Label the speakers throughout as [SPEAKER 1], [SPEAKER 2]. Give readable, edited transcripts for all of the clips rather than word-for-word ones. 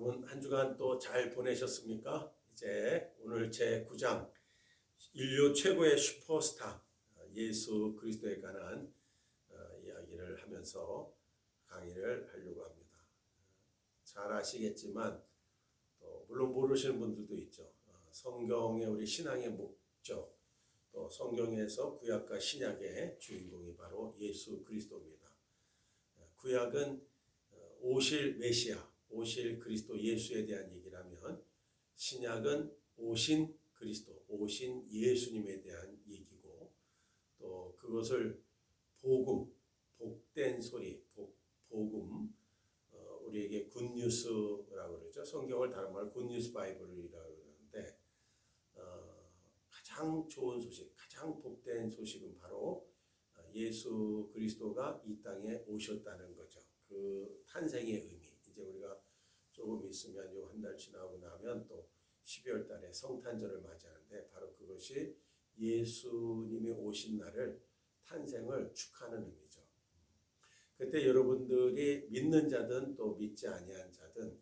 [SPEAKER 1] 여러분 한 주간 또 잘 보내셨습니까? 이제 오늘 제 9장 인류 최고의 슈퍼스타 예수 그리스도에 관한 이야기를 하면서 강의를 하려고 합니다. 잘 아시겠지만 또 물론 모르시는 분들도 있죠. 성경의 우리 신앙의 목적, 또 성경에서 구약과 신약의 주인공이 바로 예수 그리스도입니다. 구약은 오실 메시아, 오실 그리스도 예수에 대한 얘기를 하면, 신약은 오신 그리스도, 오신 예수님에 대한 얘기고, 또 그것을 복음, 복된 소리, 복음, 우리에게 굿뉴스라고 그러죠. 성경을 다른 말로 굿뉴스 바이블이라고 그러는데, 가장 좋은 소식, 가장 복된 소식은 바로 예수 그리스도가 이 땅에 오셨다는 거죠. 그 탄생의 의미. 이제 우리가 조금 있으면 요 한 달 지나고 나면 또 12월 달에 성탄절을 맞이하는데, 바로 그것이 예수님이 오신 날을, 탄생을 축하하는 의미죠. 그때 여러분들이 믿는 자든 또 믿지 아니한 자든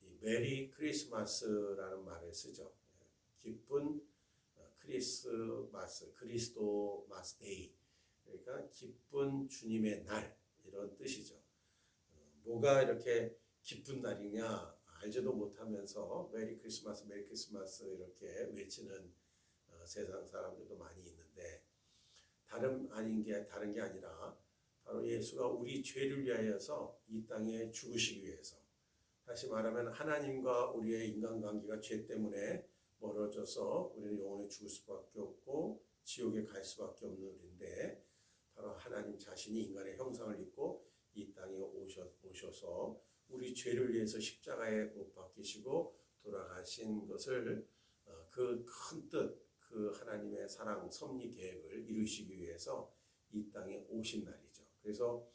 [SPEAKER 1] 이 메리 크리스마스라는 말을 쓰죠. 기쁜 크리스마스, 그리스도마스 데이, 그러니까 기쁜 주님의 날, 이런 뜻이죠. 뭐가 이렇게 기쁜 날이냐 알지도 못하면서 메리 크리스마스, 메리 크리스마스 이렇게 외치는 세상 사람들도 많이 있는데, 다른 게 아니라 바로 예수가 우리 죄를 위하여서 이 땅에 죽으시기 위해서, 다시 말하면 하나님과 우리의 인간관계가 죄 때문에 멀어져서 우리는 영원히 죽을 수밖에 없고 지옥에 갈 수밖에 없는 일인데, 바로 하나님 자신이 인간의 형상을 입고 이 땅에 오셔서 우리 죄를 위해서 십자가에 못 박히시고 돌아가신 것을, 그 큰 뜻, 그 하나님의 사랑 섭리 계획을 이루시기 위해서 이 땅에 오신 날이죠. 그래서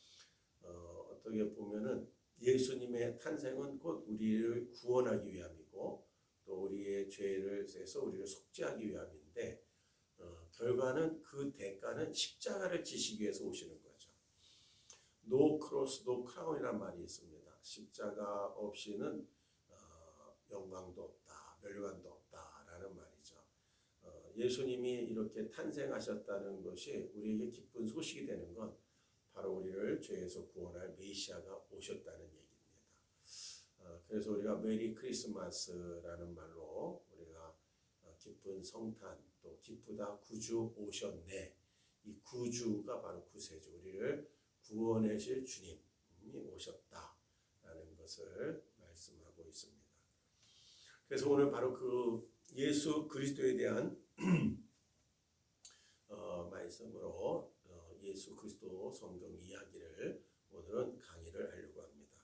[SPEAKER 1] 어떻게 보면은 예수님의 탄생은 곧 우리를 구원하기 위함이고, 또 우리의 죄를 해서 우리를 속죄하기 위함인데, 결과는 그 대가는 십자가를 지시기 위해서 오시는 거죠. No cross, no crown이라는 말이 있습니다. 십자가 없이는 영광도 없다, 멸관도 없다라는 말이죠. 예수님이 이렇게 탄생하셨다는 것이 우리에게 기쁜 소식이 되는 건, 바로 우리를 죄에서 구원할 메시아가 오셨다는 얘기입니다. 그래서 우리가 메리 크리스마스라는 말로 우리가 기쁜 성탄, 또 기쁘다 구주 오셨네, 이 구주가 바로 구세주, 우리를 구원해 줄 주님이 오셨다라는 것을 말씀하고 있습니다. 그래서 오늘 바로 그 예수 그리스도에 대한 말씀으로 예수 그리스도 성경 이야기를 오늘은 강의를 하려고 합니다.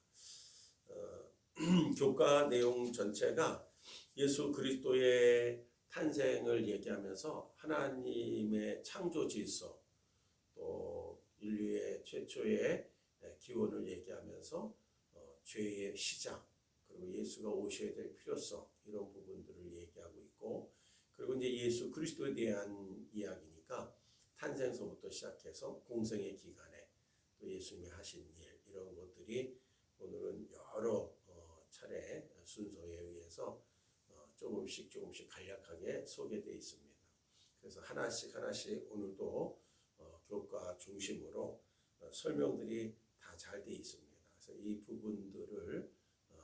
[SPEAKER 1] 교과 내용 전체가 예수 그리스도의 탄생을 얘기하면서 하나님의 창조 질서, 또 인류의 최초의 기원을 얘기하면서 죄의 시작, 그리고 예수가 오셔야 될 필요성, 이런 부분들을 얘기하고 있고, 그리고 이제 예수 그리스도에 대한 이야기니까 탄생서부터 시작해서 공생의 기간에 또 예수님이 하신 일, 이런 것들이 오늘은 여러 차례 순서에 의해서 조금씩 간략하게 소개되어 있습니다. 그래서 하나씩 오늘도 교과 중심으로 설명들이 다 잘 되어 있습니다. 그래서 이 부분들을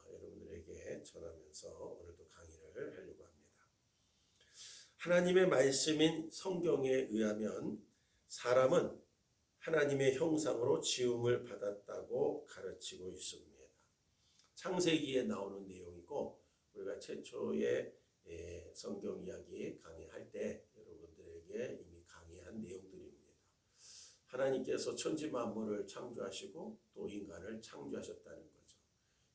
[SPEAKER 1] 여러분들에게 전하면서 오늘도 강의를 하려고 합니다. 하나님의 말씀인 성경에 의하면 사람은 하나님의 형상으로 지음을 받았다고 가르치고 있습니다. 창세기에 나오는 내용이고, 우리가 최초의 성경 이야기 강의할 때 여러분들에게 이미 강의한 내용들입니다. 하나님께서 천지 만물을 창조하시고 또 인간을 창조하셨다는 거죠.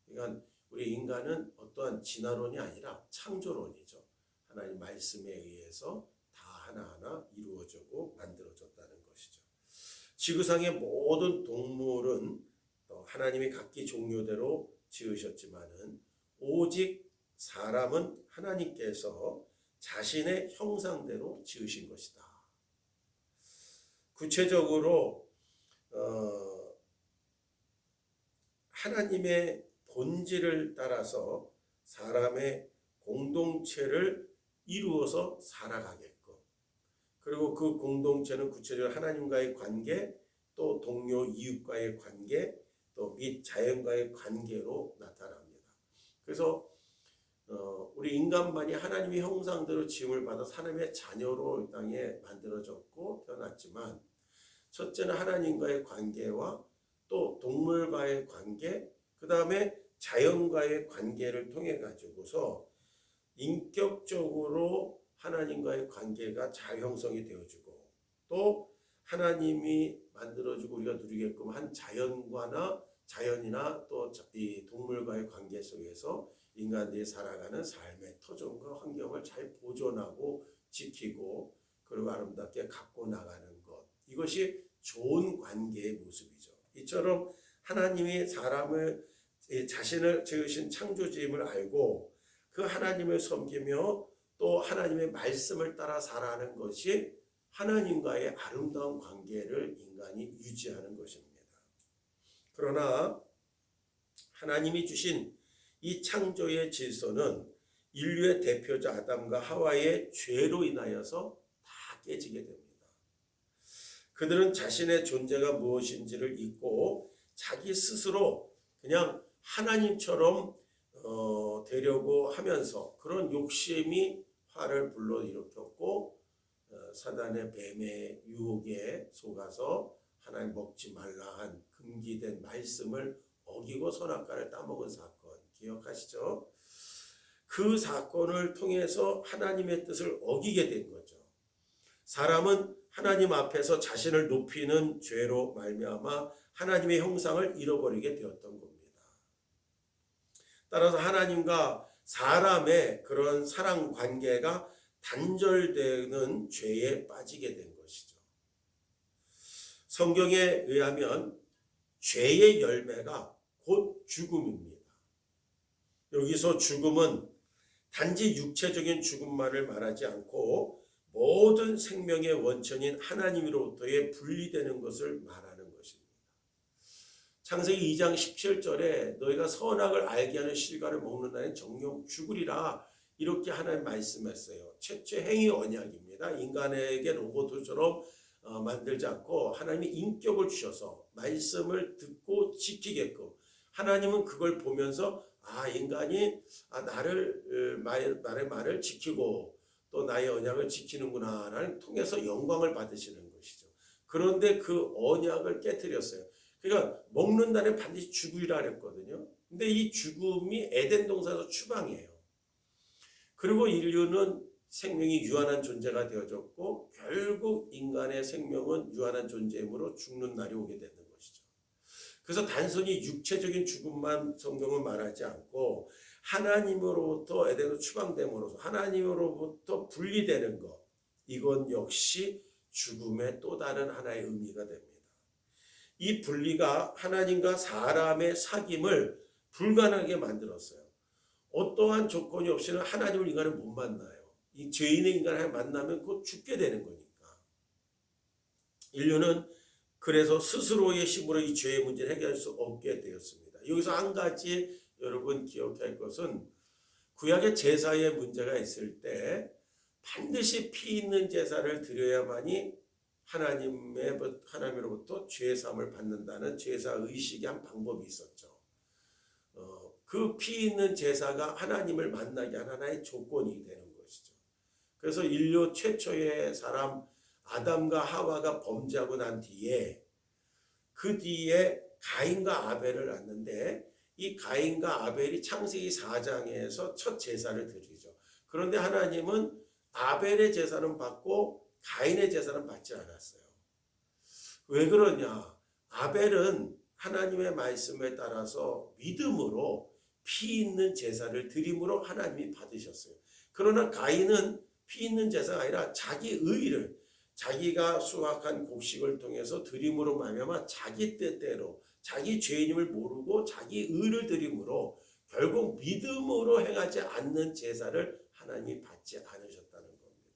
[SPEAKER 1] 그러니까 우리 인간은 어떠한 진화론이 아니라 창조론이죠. 하나님 말씀에 의해서 다 하나하나 이루어지고 만들어졌다는 것이죠. 지구상의 모든 동물은 또 하나님이 각기 종류대로 지으셨지만은, 오직 사람은 하나님께서 자신의 형상대로 지으신 것이다. 구체적으로 하나님의 본질을 따라서 사람의 공동체를 이루어서 살아가게끔, 그리고 그 공동체는 구체적으로 하나님과의 관계, 또 동료 이웃과의 관계, 또 및 자연과의 관계로 나타납니다. 그래서 우리 인간만이 하나님의 형상대로 지음을 받아 하나님의 자녀로 이 땅에 만들어졌고 태어났지만, 첫째는 하나님과의 관계와 또 동물과의 관계, 그 다음에 자연과의 관계를 통해 가지고서 인격적으로 하나님과의 관계가 잘 형성이 되어지고, 또 하나님이 만들어주고 우리가 누리게끔 한 자연이나 또 이 동물과의 관계 속에서 인간들이 살아가는 삶의 터전과 환경을 잘 보존하고 지키고, 그리고 아름답게 갖고 나가는 것, 이것이 좋은 관계의 모습이죠. 이처럼 하나님이 사람을, 자신을 지으신 창조주임을 알고 그 하나님을 섬기며 또 하나님의 말씀을 따라 살아가는 것이 하나님과의 아름다운 관계를 인간이 유지하는 것입니다. 그러나 하나님이 주신 이 창조의 질서는 인류의 대표자 아담과 하와의 죄로 인하여서 다 깨지게 됩니다. 그들은 자신의 존재가 무엇인지를 잊고 자기 스스로 그냥 하나님처럼 되려고 하면서 그런 욕심이 화를 불러일으켰고, 사단의 뱀의 유혹에 속아서 하나님 먹지 말라 한 금기된 말씀을 어기고 선악과를 따먹은 사건 기억하시죠? 그 사건을 통해서 하나님의 뜻을 어기게 된 거죠. 사람은 하나님 앞에서 자신을 높이는 죄로 말미암아 하나님의 형상을 잃어버리게 되었던 겁니다. 따라서 하나님과 사람의 그런 사랑 관계가 단절되는 죄에 빠지게 된 것이죠. 성경에 의하면 죄의 열매가 곧 죽음입니다. 여기서 죽음은 단지 육체적인 죽음만을 말하지 않고 모든 생명의 원천인 하나님으로부터의 분리되는 것을 말하는 것입니다. 창세기 2장 17절에 너희가 선악을 알게 하는 실과를 먹는 날엔 정녕 죽으리라, 이렇게 하나님 말씀했어요. 최초의 행위 언약입니다. 인간에게 로봇처럼 만들지 않고 하나님이 인격을 주셔서 말씀을 듣고 지키게끔, 하나님은 그걸 보면서 인간이 나의 말을 지키고 또 나의 언약을 지키는구나를 통해서 영광을 받으시는 것이죠. 그런데 그 언약을 깨뜨렸어요. 그러니까 먹는 날에 반드시 죽으리라 그랬거든요. 근데 이 죽음이 에덴 동산에서 추방이에요. 그리고 인류는 생명이 유한한 존재가 되어졌고, 결국 인간의 생명은 유한한 존재이므로 죽는 날이 오게 되는 것이죠. 그래서 단순히 육체적인 죽음만 성경은 말하지 않고 하나님으로부터 에덴으로 추방됨으로써 하나님으로부터 분리되는 것, 이건 역시 죽음의 또 다른 하나의 의미가 됩니다. 이 분리가 하나님과 사람의 사귐을 불가능하게 만들었어요. 어떠한 조건이 없이는 하나님을 인간은 못 만나요. 이 죄인의 인간을 만나면 곧 죽게 되는 거니까. 인류는 그래서 스스로의 힘으로 이 죄의 문제를 해결할 수 없게 되었습니다. 여기서 한 가지 여러분 기억해야 할 것은, 구약의 제사의 문제가 있을 때 반드시 피 있는 제사를 드려야만이 하나님으로부터 죄사함을 받는다는 제사 의식의 한 방법이 있었죠. 그 피 있는 제사가 하나님을 만나게 한 하나의 조건이 되는 것이죠. 그래서 인류 최초의 사람 아담과 하와가 범죄하고 난 뒤에, 그 뒤에 가인과 아벨을 낳는데, 이 가인과 아벨이 창세기 4장에서 첫 제사를 드리죠. 그런데 하나님은 아벨의 제사는 받고 가인의 제사는 받지 않았어요. 왜 그러냐? 아벨은 하나님의 말씀에 따라서 믿음으로 피 있는 제사를 드림으로 하나님이 받으셨어요. 그러나 가인은 피 있는 제사가 아니라 자기 의를, 자기가 수확한 곡식을 통해서 드림으로 말미암아 자기 뜻대로, 자기 죄인임을 모르고 자기 의를 드림으로 결국 믿음으로 행하지 않는 제사를 하나님이 받지 않으셨다는 겁니다.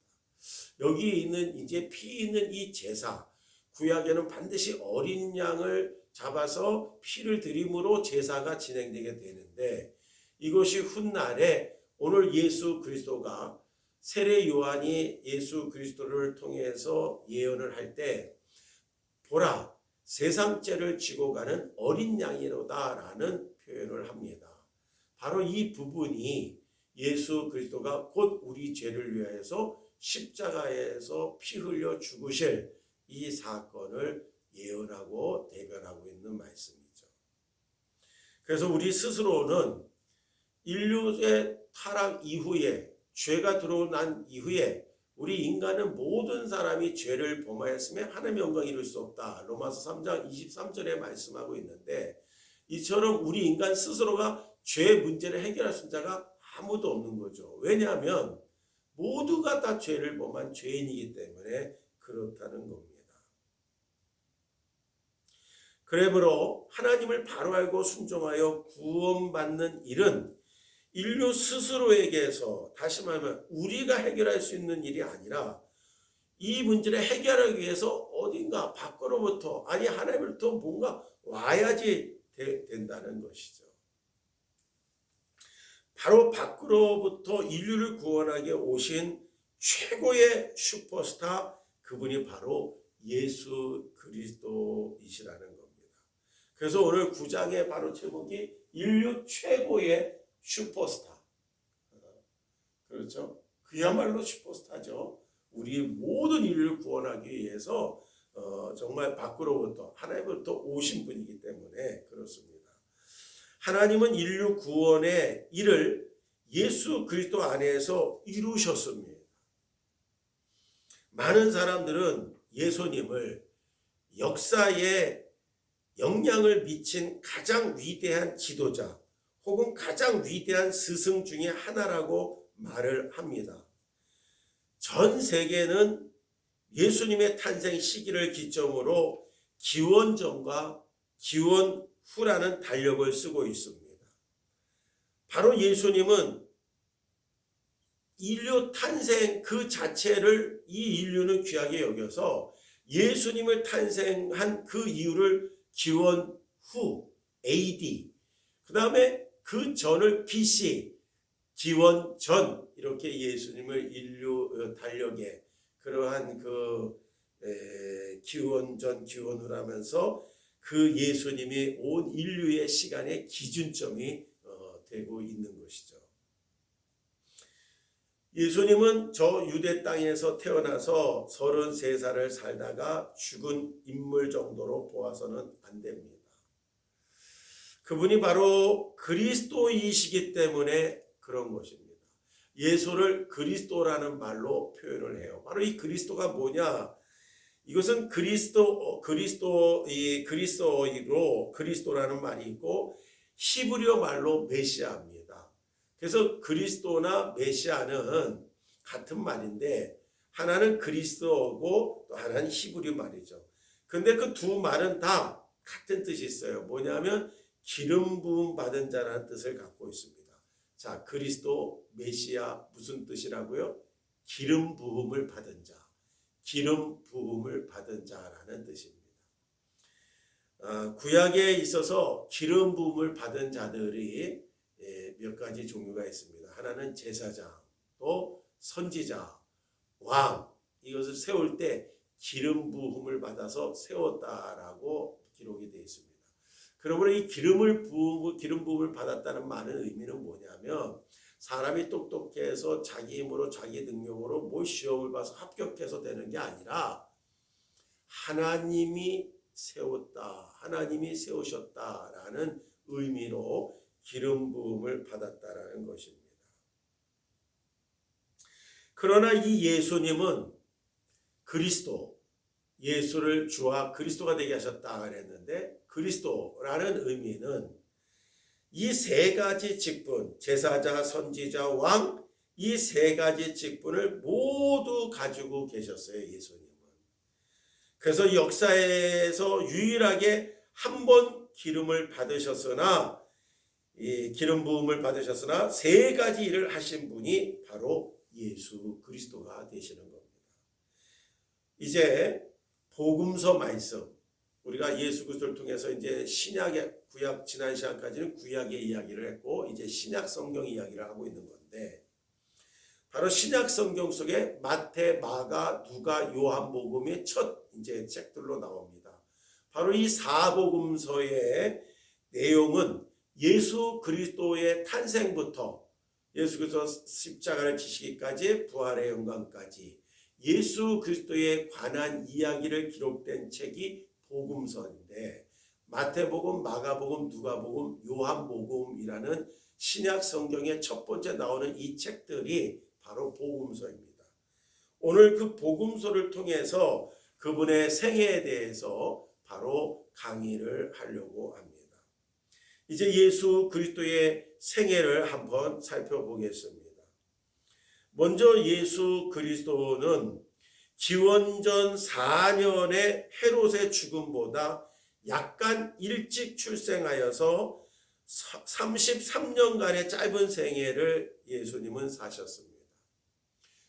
[SPEAKER 1] 여기 있는 이제 피 있는 이 제사, 구약에는 반드시 어린 양을 잡아서 피를 드림으로 제사가 진행되게 되는데, 이것이 훗날에 오늘 예수 그리스도가 세례 요한이 예수 그리스도를 통해서 예언을 할 때 보라 세상 죄를 지고 가는 어린 양이로다라는 표현을 합니다. 바로 이 부분이 예수 그리스도가 곧 우리 죄를 위하여서 십자가에서 피 흘려 죽으실 이 사건을 예언하고 대변하고 있는 말씀이죠. 그래서 우리 스스로는 인류의 타락 이후에, 죄가 들어난 이후에 우리 인간은 모든 사람이 죄를 범하였으며 하나님의 영광을 이룰 수 없다. 로마서 3장 23절에 말씀하고 있는데, 이처럼 우리 인간 스스로가 죄 문제를 해결할 수 있는 자가 아무도 없는 거죠. 왜냐하면 모두가 다 죄를 범한 죄인이기 때문에 그렇다는 겁니다. 그러므로 하나님을 바로 알고 순종하여 구원받는 일은 인류 스스로에게서, 다시 말하면 우리가 해결할 수 있는 일이 아니라 이 문제를 해결하기 위해서 어딘가 밖으로부터, 아니 하나님으로부터 뭔가 와야지 된다는 것이죠. 바로 밖으로부터 인류를 구원하게 오신 최고의 슈퍼스타, 그분이 바로 예수 그리스도이시라는 겁니다. 그래서 오늘 9장의 바로 제목이 인류 최고의 슈퍼스타. 그렇죠? 그야말로 슈퍼스타죠. 우리 모든 인류를 구원하기 위해서 정말 밖으로부터, 하나님으로부터 오신 분이기 때문에 그렇습니다. 하나님은 인류 구원의 일을 예수 그리스도 안에서 이루셨습니다. 많은 사람들은 예수님을 역사에 영향을 미친 가장 위대한 지도자 혹은 가장 위대한 스승 중에 하나라고 말을 합니다. 전 세계는 예수님의 탄생 시기를 기점으로 기원 전과 기원 후라는 달력을 쓰고 있습니다. 바로 예수님은 인류 탄생 그 자체를 이 인류는 귀하게 여겨서 예수님을 탄생한 그 이유를 기원 후 AD, 그 다음에 그 전을 BC, 기원 전, 이렇게 예수님을 인류 달력에 그러한 기원 전 기원 후라면서 그 예수님이 온 인류의 시간의 기준점이 되고 있는 것이죠. 예수님은 저 유대 땅에서 태어나서 33살을 살다가 죽은 인물 정도로 보아서는 안 됩니다. 그분이 바로 그리스도이시기 때문에 그런 것입니다. 예수를 그리스도라는 말로 표현을 해요. 바로 이 그리스도가 뭐냐? 이것은 그리스도어로 그리스도라는 말이 있고 히브리어 말로 메시아입니다. 그래서 그리스도나 메시아는 같은 말인데 하나는 그리스도어고 또 하나는 히브리 말이죠. 근데 그 두 말은 다 같은 뜻이 있어요. 뭐냐면 기름 부음 받은 자라는 뜻을 갖고 있습니다. 자, 그리스도, 메시아 무슨 뜻이라고요? 기름 부음을 받은 자, 기름 부음을 받은 자라는 뜻입니다. 구약에 있어서 기름 부음을 받은 자들이 몇 가지 종류가 있습니다. 하나는 제사장, 또 선지자, 왕, 이것을 세울 때 기름 부음을 받아서 세웠다라고 기록이 되어 있습니다. 그러므로 이 기름 부음을 받았다는 말의 의미는 뭐냐면 사람이 똑똑해서 자기 힘으로 자기 능력으로 뭐 시험을 봐서 합격해서 되는 게 아니라 하나님이 세웠다, 하나님이 세우셨다라는 의미로 기름 부음을 받았다라는 것입니다. 그러나 이 예수님은 그리스도, 예수를 주와 그리스도가 되게 하셨다 그랬는데 그리스도라는 의미는 이 세 가지 직분, 제사자, 선지자, 왕, 이 세 가지 직분을 모두 가지고 계셨어요, 예수님은. 그래서 역사에서 유일하게 한 번 기름을 받으셨으나, 이 기름 부음을 받으셨으나 세 가지 일을 하신 분이 바로 예수 그리스도가 되시는 겁니다. 이제 복음서 말씀, 우리가 예수 그리스도를 통해서 이제 신약의 구약, 지난 시간까지는 구약의 이야기를 했고 이제 신약 성경 이야기를 하고 있는 건데, 바로 신약 성경 속에 마태, 마가, 누가, 요한복음이 첫 이제 책들로 나옵니다. 바로 이 사복음서의 내용은 예수 그리스도의 탄생부터 예수 그리스도 십자가를 지시기까지 부활의 영광까지 예수 그리스도에 관한 이야기를 기록된 책이 복음서인데, 마태복음, 마가복음, 누가복음, 요한복음이라는 신약 성경의 첫 번째 나오는 이 책들이 바로 복음서입니다. 오늘 그 복음서를 통해서 그분의 생애에 대해서 바로 강의를 하려고 합니다. 이제 예수 그리스도의 생애를 한번 살펴보겠습니다. 먼저 예수 그리스도는 기원전 4년의 헤롯의 죽음보다 약간 일찍 출생하여서 33년간의 짧은 생애를 예수님은 사셨습니다.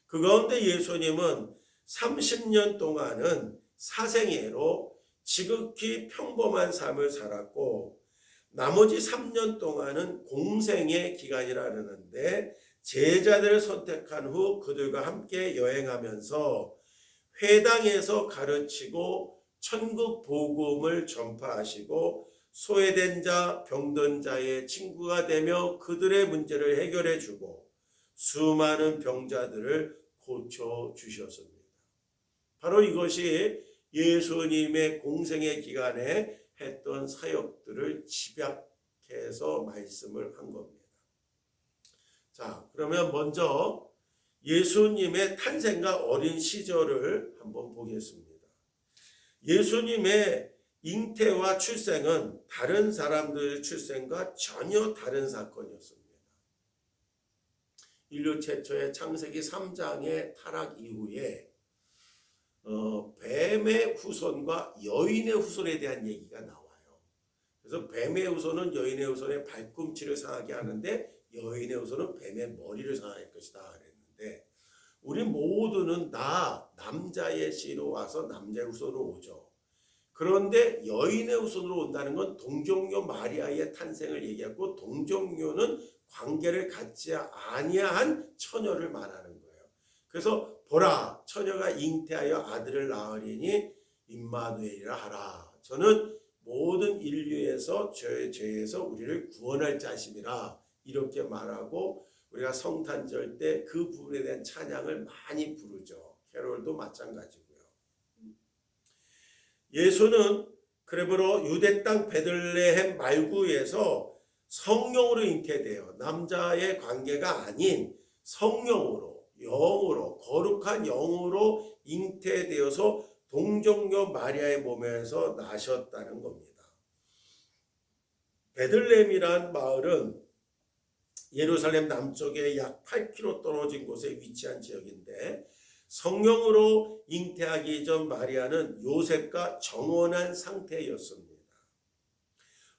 [SPEAKER 1] 그 가운데 예수님은 30년 동안은 사생애로 지극히 평범한 삶을 살았고, 나머지 3년 동안은 공생의 기간이라 그러는데, 제자들을 선택한 후 그들과 함께 여행하면서 회당에서 가르치고 천국 복음을 전파하시고 소외된 자, 병든 자의 친구가 되며 그들의 문제를 해결해 주고 수많은 병자들을 고쳐 주셨습니다. 바로 이것이 예수님의 공생의 기간에 했던 사역들을 집약해서 말씀을 한 겁니다. 자, 그러면 먼저 예수님의 탄생과 어린 시절을 한번 보겠습니다. 예수님의 잉태와 출생은 다른 사람들의 출생과 전혀 다른 사건이었습니다. 인류 최초의 창세기 3장의 타락 이후에 뱀의 후손과 여인의 후손에 대한 얘기가 나와요. 그래서 뱀의 후손은 여인의 후손의 발꿈치를 상하게 하는데 여인의 후손은 뱀의 머리를 상할 것이다 그랬는데, 우리 모두는 다 남자의 씨로 와서 남자의 후손으로 오죠. 그런데 여인의 후손으로 온다는 건 동정녀 마리아의 탄생을 얘기하고, 동정녀는 관계를 갖지 아니한 처녀를 말하는 거예요. 그래서 보라, 처녀가 잉태하여 아들을 낳으리니 임마누엘이라 하라. 저는 모든 인류에서 저의 죄에서 우리를 구원할 자심이라, 이렇게 말하고 우리가 성탄절 때 그 부분에 대한 찬양을 많이 부르죠. 캐롤도 마찬가지고요. 예수는 그러므로 유대 땅 베들레헴 말구에서 성령으로 잉태되어 남자의 관계가 아닌 성령으로, 영으로, 거룩한 영으로 잉태되어서 동정녀 마리아의 몸에서 나셨다는 겁니다. 베들레헴이란 마을은 예루살렘 남쪽에 약 8km 떨어진 곳에 위치한 지역인데, 성령으로 잉태하기 전 마리아는 요셉과 정혼한 상태였습니다.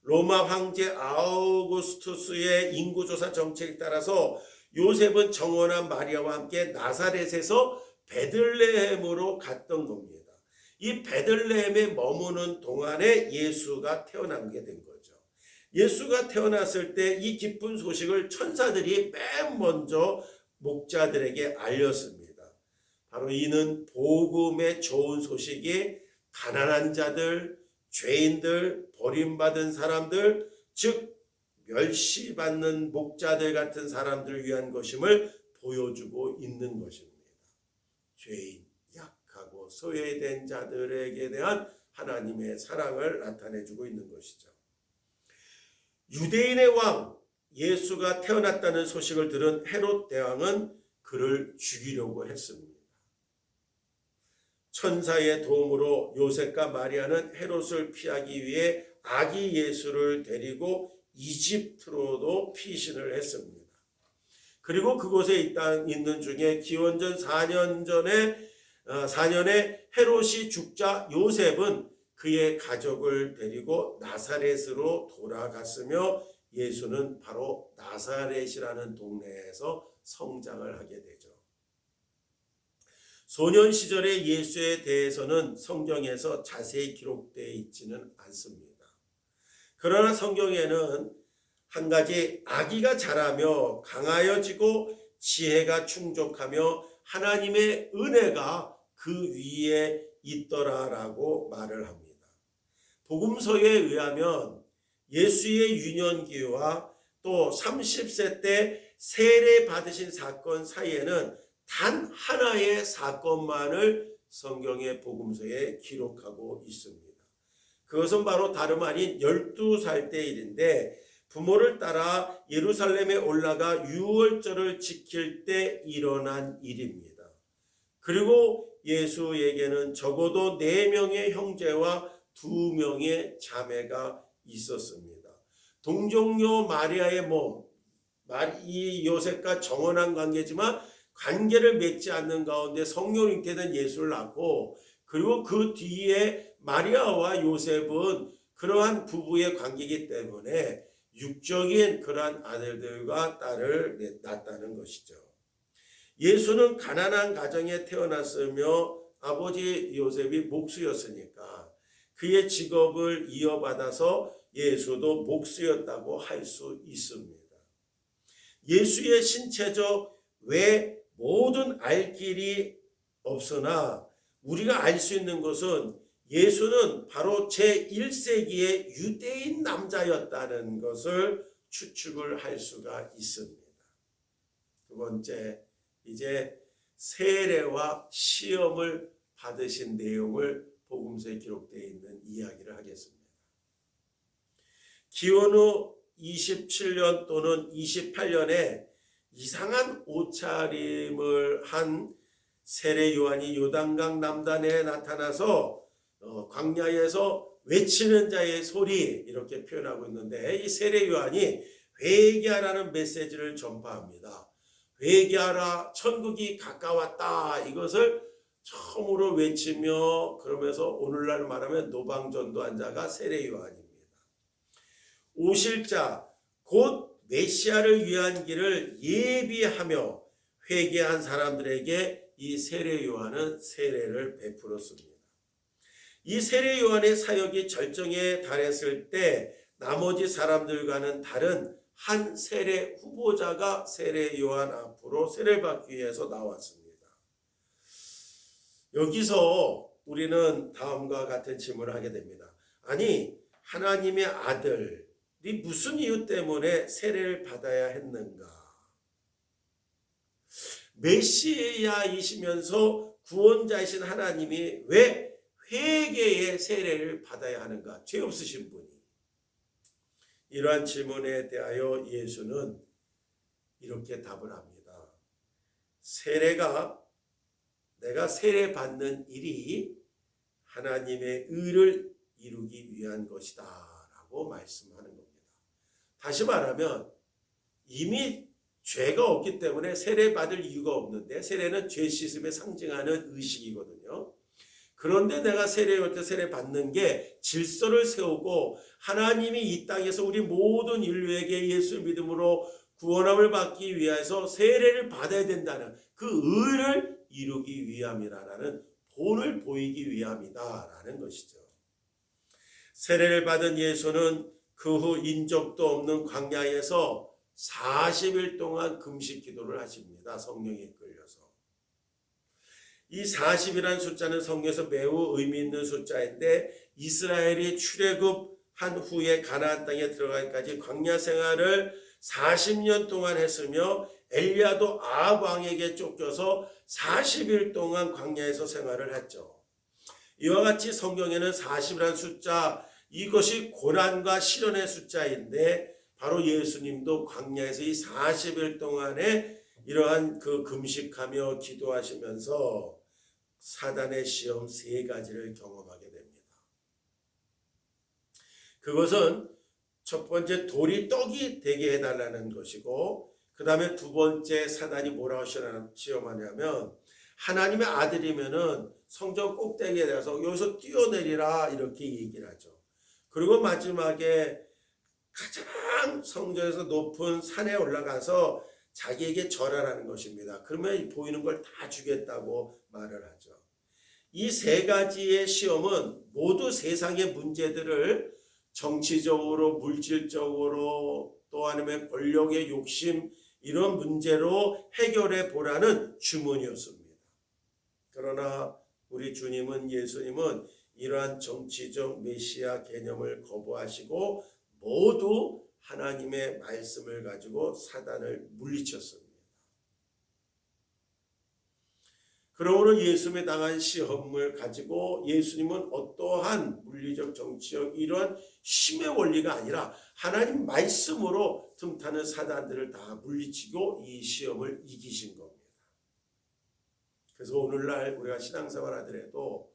[SPEAKER 1] 로마 황제 아우구스투스의 인구조사 정책에 따라서 요셉은 정혼한 마리아와 함께 나사렛에서 베들레헴으로 갔던 겁니다. 이 베들레헴에 머무는 동안에 예수가 태어나게 된 거죠. 예수가 태어났을 때 이 기쁜 소식을 천사들이 맨 먼저 목자들에게 알렸습니다. 바로 이는 복음의 좋은 소식이 가난한 자들, 죄인들, 버림받은 사람들, 즉 멸시받는 목자들 같은 사람들을 위한 것임을 보여주고 있는 것입니다. 죄인, 약하고 소외된 자들에게 대한 하나님의 사랑을 나타내주고 있는 것이죠. 유대인의 왕 예수가 태어났다는 소식을 들은 헤롯 대왕은 그를 죽이려고 했습니다. 천사의 도움으로 요셉과 마리아는 헤롯을 피하기 위해 아기 예수를 데리고 이집트로도 피신을 했습니다. 그리고 그곳에 있는 중에 기원전 4년에 헤롯이 죽자 요셉은 그의 가족을 데리고 나사렛으로 돌아갔으며, 예수는 바로 나사렛이라는 동네에서 성장을 하게 되죠. 소년 시절의 예수에 대해서는 성경에서 자세히 기록되어 있지는 않습니다. 그러나 성경에는 한 가지 아기가 자라며 강하여지고 지혜가 충족하며 하나님의 은혜가 그 위에 있더라라고 말을 합니다. 복음서에 의하면 예수의 유년기와 또 30세 때 세례 받으신 사건 사이에는 단 하나의 사건만을 성경의 복음서에 기록하고 있습니다. 그것은 바로 다름 아닌 12살 때 일인데 부모를 따라 예루살렘에 올라가 유월절을 지킬 때 일어난 일입니다. 그리고 예수에게는 적어도 4명의 형제와 2명의 자매가 있었습니다. 동정녀 마리아의 몸, 이 요셉과 정원한 관계지만 관계를 맺지 않는 가운데 성령을 잉태 된 예수를 낳고, 그리고 그 뒤에 마리아와 요셉은 그러한 부부의 관계이기 때문에 육적인 그러한 아들들과 딸을 낳았다는 것이죠. 예수는 가난한 가정에 태어났으며 아버지 요셉이 목수였으니까 그의 직업을 이어받아서 예수도 목수였다고 할 수 있습니다. 예수의 신체적 외 모든 알 길이 없으나 우리가 알 수 있는 것은 예수는 바로 제1세기의 유대인 남자였다는 것을 추측을 할 수가 있습니다. 두 번째, 이제 세례와 시험을 받으신 내용을 복음서에 기록되어 있는 이야기를 하겠습니다. 기원 후 27년 또는 28년에 이상한 옷차림을 한 세례 요한이 요단강 남단에 나타나서 광야에서 외치는 자의 소리, 이렇게 표현하고 있는데, 이 세례 요한이 회개하라는 메시지를 전파합니다. 회개하라, 천국이 가까웠다, 이것을 처음으로 외치며, 그러면서 오늘날 말하면 노방전도한 자가 세례 요한입니다. 오실 자 곧 메시아를 위한 길을 예비하며 회개한 사람들에게 이 세례 요한은 세례를 베풀었습니다. 이 세례 요한의 사역이 절정에 달했을 때 나머지 사람들과는 다른 한 세례 후보자가 세례 요한 앞으로 세례를 받기 위해서 나왔습니다. 여기서 우리는 다음과 같은 질문을 하게 됩니다. 아니, 하나님의 아들이 무슨 이유 때문에 세례를 받아야 했는가? 메시아이시면서 구원자이신 하나님이 왜 회개의 세례를 받아야 하는가? 죄 없으신 분이. 이러한 질문에 대하여 예수는 이렇게 답을 합니다. 세례가, 내가 세례 받는 일이 하나님의 의를 이루기 위한 것이다 라고 말씀하는 겁니다. 다시 말하면 이미 죄가 없기 때문에 세례 받을 이유가 없는데, 세례는 죄 씻음에 상징하는 의식이거든요. 그런데 내가 세례할 때 세례 받는 게 질서를 세우고 하나님이 이 땅에서 우리 모든 인류에게 예수 믿음으로 구원함을 받기 위해서 세례를 받아야 된다는 그 의를 이루기 위함이라는 본을 보이기 위함이다라는 것이죠. 세례를 받은 예수는 그 후 인적도 없는 광야에서 40일 동안 금식 기도를 하십니다. 성령에 이끌려서. 이 40이라는 숫자는 성경에서 매우 의미 있는 숫자인데, 이스라엘이 출애굽한 후에 가나안 땅에 들어가기까지 광야 생활을 40년 동안 했으며, 엘리야도 아합 왕에게 쫓겨서 40일 동안 광야에서 생활을 했죠. 이와 같이 성경에는 40이라는 숫자, 이것이 고난과 시련의 숫자인데, 바로 예수님도 광야에서 이 40일 동안에 이러한 그 금식하며 기도하시면서 사단의 시험 3가지를 경험하게 됩니다. 그것은 첫 번째, 돌이 떡이 되게 해달라는 것이고, 그 다음에 두 번째, 사단이 뭐라고 시험하냐면, 하나님의 아들이면은 성전 꼭대기에 대해서 여기서 뛰어내리라, 이렇게 얘기를 하죠. 그리고 마지막에 가장 성전에서 높은 산에 올라가서 자기에게 절하라는 것입니다. 그러면 보이는 걸 다 주겠다고 말을 하죠. 이 세 가지의 시험은 모두 세상의 문제들을 정치적으로, 물질적으로, 또 아니면 권력의 욕심, 이런 문제로 해결해 보라는 주문이었습니다. 그러나 우리 주님은, 예수님은 이러한 정치적 메시아 개념을 거부하시고 모두 하나님의 말씀을 가지고 사단을 물리쳤습니다. 그러므로 예수님에 당한 시험을 가지고 예수님은 어떠한 물리적, 정치적 이러한 힘의 원리가 아니라 하나님 말씀으로 틈타는 사단들을 다 물리치고 이 시험을 이기신 겁니다. 그래서 오늘날 우리가 신앙생활 하더라도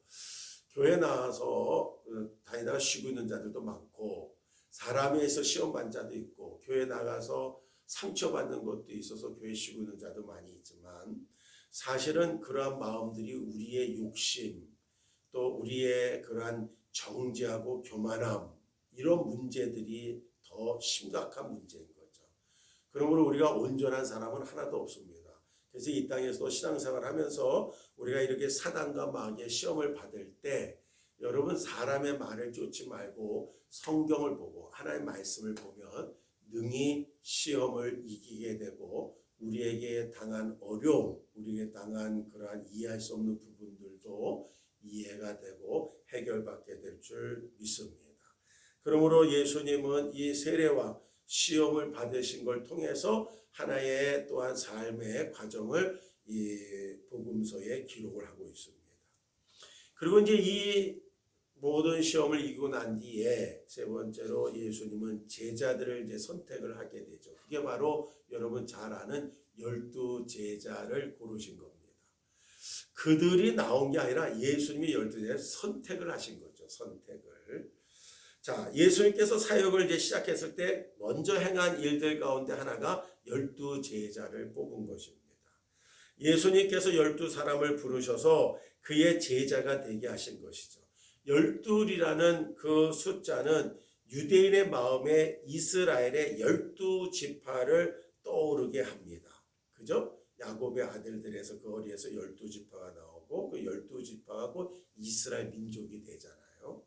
[SPEAKER 1] 교회 나와서 다니다가 쉬고 있는 자들도 많고, 사람에서 시험 받는 자도 있고, 교회 나가서 상처받는 것도 있어서 교회 쉬고 있는 자도 많이 있지만, 사실은 그러한 마음들이 우리의 욕심, 또 우리의 그러한 정죄하고 교만함, 이런 문제들이 더 심각한 문제인 거죠. 그러므로 우리가 온전한 사람은 하나도 없습니다. 그래서 이 땅에서 신앙생활 하면서 우리가 이렇게 사단과 마귀의 시험을 받을 때, 여러분 사람의 말을 쫓지 말고 성경을 보고 하나님의 말씀을 보면 능히 시험을 이기게 되고, 우리에게 당한 어려움, 우리에게 당한 그러한 이해할 수 없는 부분들도 이해가 되고 해결받게 될 줄 믿습니다. 그러므로 예수님은 이 세례와 시험을 받으신 걸 통해서 하나의 또한 삶의 과정을 이 복음서에 기록을 하고 있습니다. 그리고 이제 이 모든 시험을 이기고 난 뒤에 세 번째로 예수님은 제자들을 이제 선택을 하게 되죠. 그게 바로 여러분 잘 아는 12 제자를 고르신 겁니다. 그들이 나온 게 아니라 예수님이 12제자를 선택을 하신 거죠. 선택을. 자, 예수님께서 사역을 이제 시작했을 때 먼저 행한 일들 가운데 하나가 12 제자를 뽑은 것입니다. 예수님께서 12사람을 부르셔서 그의 제자가 되게 하신 것이죠. 12이라는 그 숫자는 유대인의 마음에 이스라엘의 12지파를 떠오르게 합니다. 그죠? 야곱의 아들들에서 그 어리에서 12지파가 나오고 그 12지파가 곧 이스라엘 민족이 되잖아요.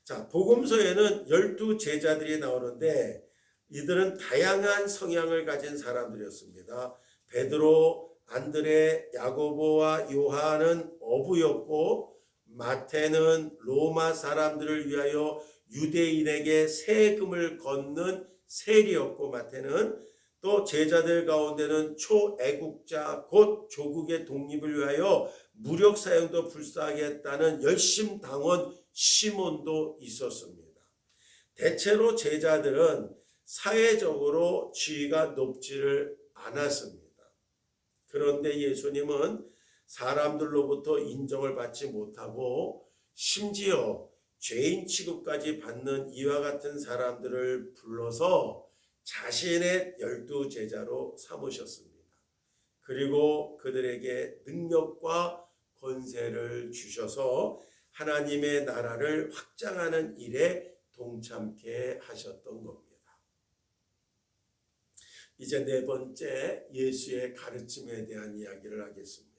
[SPEAKER 1] 자, 복음서에는 12 제자들이 나오는데 이들은 다양한 성향을 가진 사람들이었습니다. 베드로, 안드레, 야고보와 요한은 어부였고, 마태는 로마 사람들을 위하여 유대인에게 세금을 걷는 세리였고, 마태는 또 제자들 가운데는 초애국자 곧 조국의 독립을 위하여 무력 사용도 불사하게 했다는 열심당원 시몬도 있었습니다. 대체로 제자들은 사회적으로 지위가 높지를 않았습니다. 그런데 예수님은 사람들로부터 인정을 받지 못하고 심지어 죄인 취급까지 받는 이와 같은 사람들을 불러서 자신의 12 제자로 삼으셨습니다. 그리고 그들에게 능력과 권세를 주셔서 하나님의 나라를 확장하는 일에 동참케 하셨던 겁니다. 이제 네 번째, 예수의 가르침에 대한 이야기를 하겠습니다.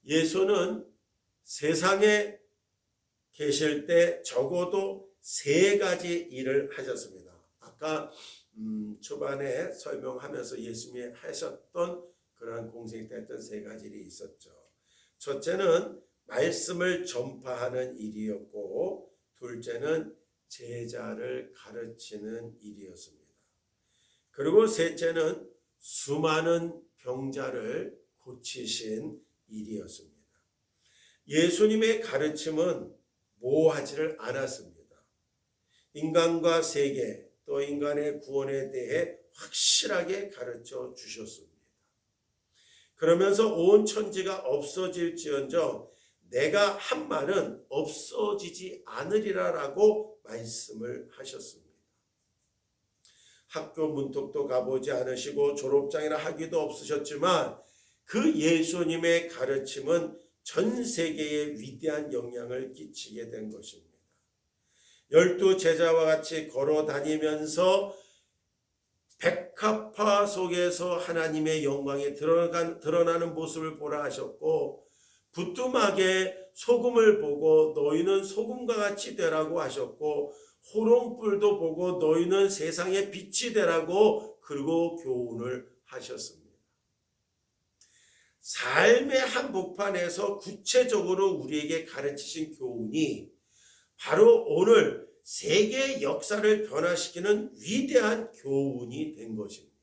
[SPEAKER 1] 예수는 세상에 계실 때 적어도 3가지 일을 하셨습니다. 아까 초반에 설명하면서 예수님이 하셨던 그런 공생일 때 했던 3가지 일이 있었죠. 첫째는 말씀을 전파하는 일이었고, 둘째는 제자를 가르치는 일이었습니다. 그리고 셋째는 수많은 병자를 고치신 일이었습니다. 예수님의 가르침은 모호하지를 않았습니다. 인간과 세계 또 인간의 구원에 대해 확실하게 가르쳐 주셨습니다. 그러면서 온 천지가 없어질지언정 내가 한 말은 없어지지 않으리라라고 말씀을 하셨습니다. 학교 문턱도 가보지 않으시고 졸업장이나 학위도 없으셨지만 그 예수님의 가르침은 전 세계에 위대한 영향을 끼치게 된 것입니다. 12 제자와 같이 걸어 다니면서 백합화 속에서 하나님의 영광이 드러나는 모습을 보라 하셨고, 부뚜막에 소금을 보고 너희는 소금과 같이 되라고 하셨고, 호롱불도 보고 너희는 세상의 빛이 되라고 그리고 교훈을 하셨습니다. 삶의 한복판에서 구체적으로 우리에게 가르치신 교훈이 바로 오늘 세계 역사를 변화시키는 위대한 교훈이 된 것입니다.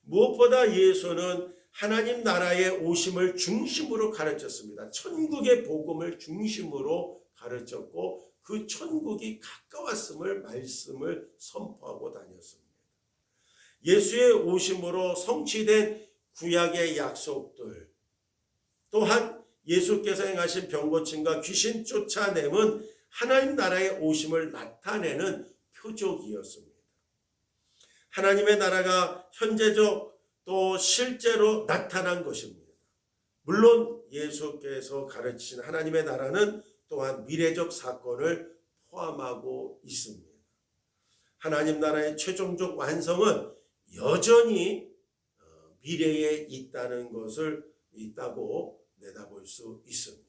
[SPEAKER 1] 무엇보다 예수는 하나님 나라의 오심을 중심으로 가르쳤습니다. 천국의 복음을 중심으로 가르쳤고 그 천국이 가까웠음을 말씀을 선포하고 다녔습니다. 예수의 오심으로 성취된 구약의 약속들, 또한 예수께서 행하신 병고침과 귀신 쫓아냄은 하나님 나라의 오심을 나타내는 표적이었습니다. 하나님의 나라가 현재적 또 실제로 나타난 것입니다. 물론 예수께서 가르치신 하나님의 나라는 또한 미래적 사건을 포함하고 있습니다. 하나님 나라의 최종적 완성은 여전히 미래에 있다고 내다볼 수 있습니다.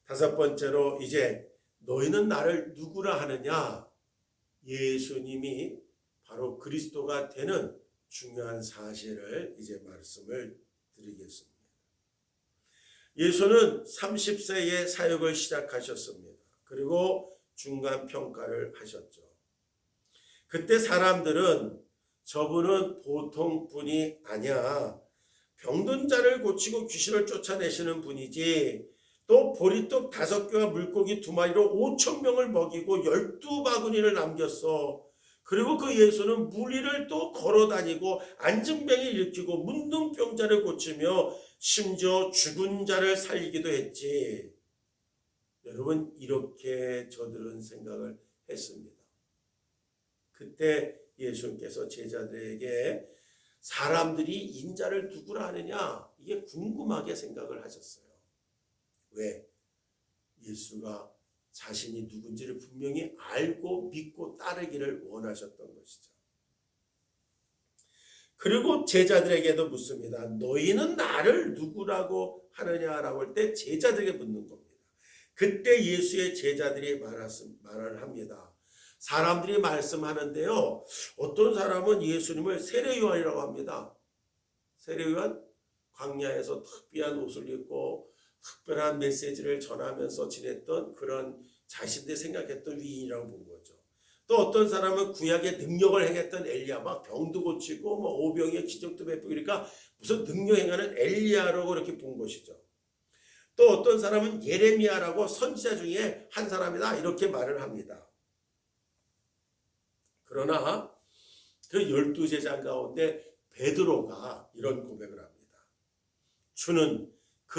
[SPEAKER 1] 다섯 번째로 이제 너희는 나를 누구라 하느냐? 예수님이 바로 그리스도가 되는 중요한 사실을 이제 말씀을 드리겠습니다. 예수는 30세에 사역을 시작하셨습니다. 그리고 중간 평가를 하셨죠. 그때 사람들은 저분은 보통 분이 아니야. 병든 자를 고치고 귀신을 쫓아내시는 분이지. 또 보리떡 5개와 물고기 2마리로 5,000명을 먹이고 12바구니를 남겼어. 그리고 그 예수는 무리를 또 걸어다니고 안증병을 일으키고 문둥병자를 고치며 심지어 죽은 자를 살리기도 했지. 여러분, 이렇게 저들은 생각을 했습니다. 그때 예수님께서 제자들에게 사람들이 인자를 누구라 하느냐, 이게 궁금하게 생각을 하셨어요. 왜? 예수가 자신이 누군지를 분명히 알고 믿고 따르기를 원하셨던 것이죠. 그리고 제자들에게도 묻습니다. 너희는 나를 누구라고 하느냐라고 할 때 제자들에게 묻는 겁니다. 그때 예수의 제자들이 말을 합니다. 사람들이 말씀하는데요. 어떤 사람은 예수님을 세례요한이라고 합니다. 세례요한 광야에서 특별한 옷을 입고 특별한 메시지를 전하면서 지냈던 그런 자신들이 생각했던 위인이라고 본 거죠. 또 어떤 사람은 구약의 능력을 행했던 엘리야, 막 병도 고치고 오병이의 기적도 베푸고 그러니까 무슨 능력 행하는 엘리야라고 이렇게 본 것이죠. 또 어떤 사람은 예레미야라고 선지자 중에 한 사람이다 이렇게 말을 합니다. 그러나 그 12제자 가운데 베드로가 이런 고백을 합니다. 주는